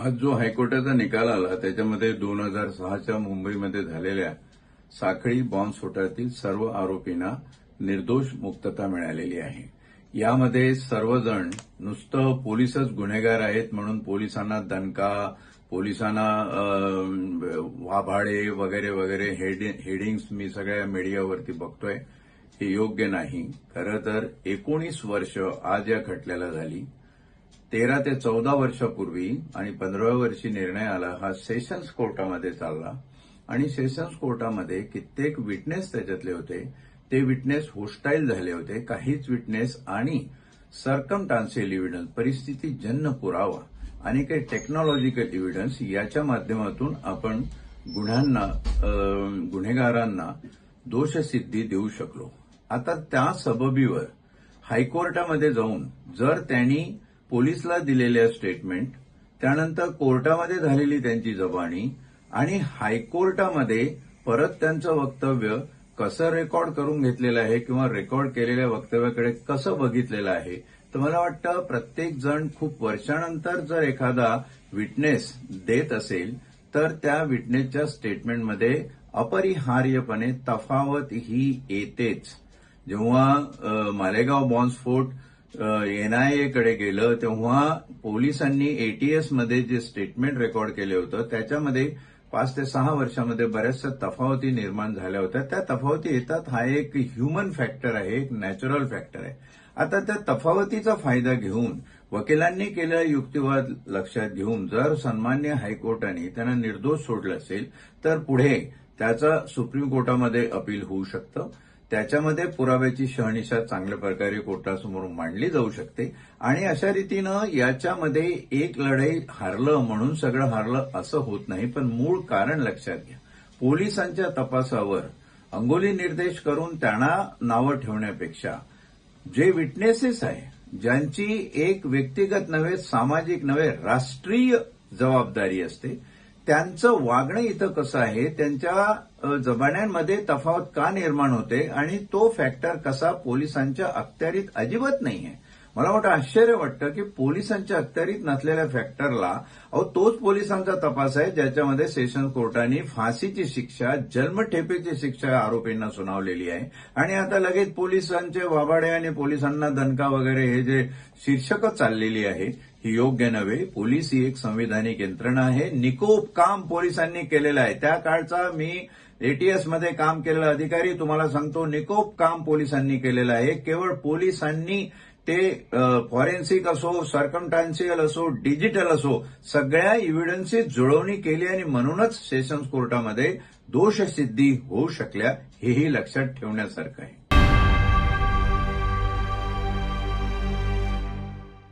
आज जो हायकोर्टाचा निकाल आला त्याच्यामध्ये 2006च्या मुंबईमध्ये झालेल्या साखळी बॉम्बस्फोटातील सर्व आरोपींना निर्दोष मुक्तता मिळालेली आहे। यामध्ये सर्वजण नुसतं पोलीसच गुन्हेगार आहेत म्हणून पोलिसांना दणका, पोलिसांना वाभाडे वगैरे वगैरे हेडिंग्स मी सगळ्या मीडियावरती बघतोय, हे योग्य नाही। खरं तर 19 वर्ष आज या खटल्याला झाली। 13 ते 14 वर्षापूर्वी आणि 15व्या वर्षी निर्णय आला हा सेशन्स कोर्टामध्ये चालला आणि सेशन्स कोर्टामध्ये कित्येक विटनेस त्याच्यातले होते। ते विटनेस होस्टाईल झाले होते, काहीच विटनेस आणि सर्कमस्टान्शियल एव्हिडन्स परिस्थितीजन्य पुरावा आणि काही टेक्नॉलॉजिकल एव्हिडन्स याच्या माध्यमातून आपण गुन्हेगारांना दोषसिद्धी देऊ शकलो। आता त्या सबबीवर हायकोर्टामध्ये जाऊन जर त्यांनी पोलिसला दिलेल्या स्टेटमेंट, त्यानंतर कोर्टामध्ये झालेली त्यांची जबानी आणि हायकोर्टामध्ये परत त्यांचं वक्तव्य कसं रेकॉर्ड करून घेतलेलं आहे किंवा रेकॉर्ड केलेल्या वक्तव्याकडे कसं बघितलेलं आहे, तर मला वाटतं प्रत्येक जण खूप वर्षानंतर जर एखादा विटनेस देत असेल तर त्या विटनेसच्या स्टेटमेंटमध्ये अपरिहार्यपणे तफावत ही येतेच। जेव्हा मालेगाव बॉम्बस्फोट एनआयएकडे गेलं तेव्हा पोलिसांनी एटीएसमध्ये जे स्टेटमेंट रेकॉर्ड केलं होतं त्याच्यामध्ये 5 ते 6 वर्षामध्ये बऱ्याचशा तफावती निर्माण झाल्या होत्या। त्या तफावती येतात, हा एक ह्युमन फॅक्टर आहे, एक नॅचरल फॅक्टर आहे। आता त्या तफावतीचा फायदा घेऊन वकिलांनी केलेला युक्तिवाद लक्षात घेऊन जर सन्मान्य हायकोर्टाने त्यांना निर्दोष सोडलं असेल तर पुढे त्याचा सुप्रीम कोर्टामध्ये अपील होऊ शकतं। त्याच्यामध्ये पुराव्याची शहानिशा चांगल्या प्रकारे कोर्टासमोर मांडली जाऊ शकते आणि अशा रीतीनं याच्यामध्ये एक लढाई हारलं म्हणून सगळं हारलं असं होत नाही, पण मूळ कारण लक्षात घ्या। पोलिसांच्या तपासावर अंगुली निर्देश करून त्यांना नावं ठेवण्यापेक्षा जे विटनेसेस आहे, ज्यांची एक व्यक्तिगत नव्हे, सामाजिक नव्हे, राष्ट्रीय जबाबदारी असते, त्यांचं वागणं इथं कसं आहे, त्यांच्या जबान्यांमध्ये तफावत का निर्माण होते आणि तो फॅक्टर कसा पोलिसांच्या अखत्यारीत अजिबात नाहीये। मला मोठं आश्चर्य वाटतं की पोलिसांच्या अखत्यारीत नसलेल्या फॅक्टरला तोच पोलिसांचा तपास आहे ज्याच्यामध्ये सेशन कोर्टाने फाशीची शिक्षा, जन्मठेपेची शिक्षा आरोपींना सुनावलेली आहे आणि आता लगेच पोलिसांचे वाभाडे आणि पोलिसांना दणका वगैरे हे जे शीर्षकं चाललेली आहे ही योग्य नव्हे। पोलीस ही एक संविधानिक यंत्रणा आहे। निकोप काम पोलिसांनी केलेलं आहे। त्या काळचा मी एटीएसमध्ये काम केलेला अधिकारी तुम्हाला सांगतो, निकोप काम पोलिसांनी केलेलं आहे। केवळ पोलिसांनी ते फॉरेन्सिक असो, सर्कमस्टान्शियल असो, डिजिटल असो, सगळ्या एव्हिडन्सची जुळवणी केली आणि म्हणूनच सेशन्स कोर्टामध्ये दोषसिद्धी होऊ शकल्या, हेही लक्षात ठेवण्यासारखं आहे।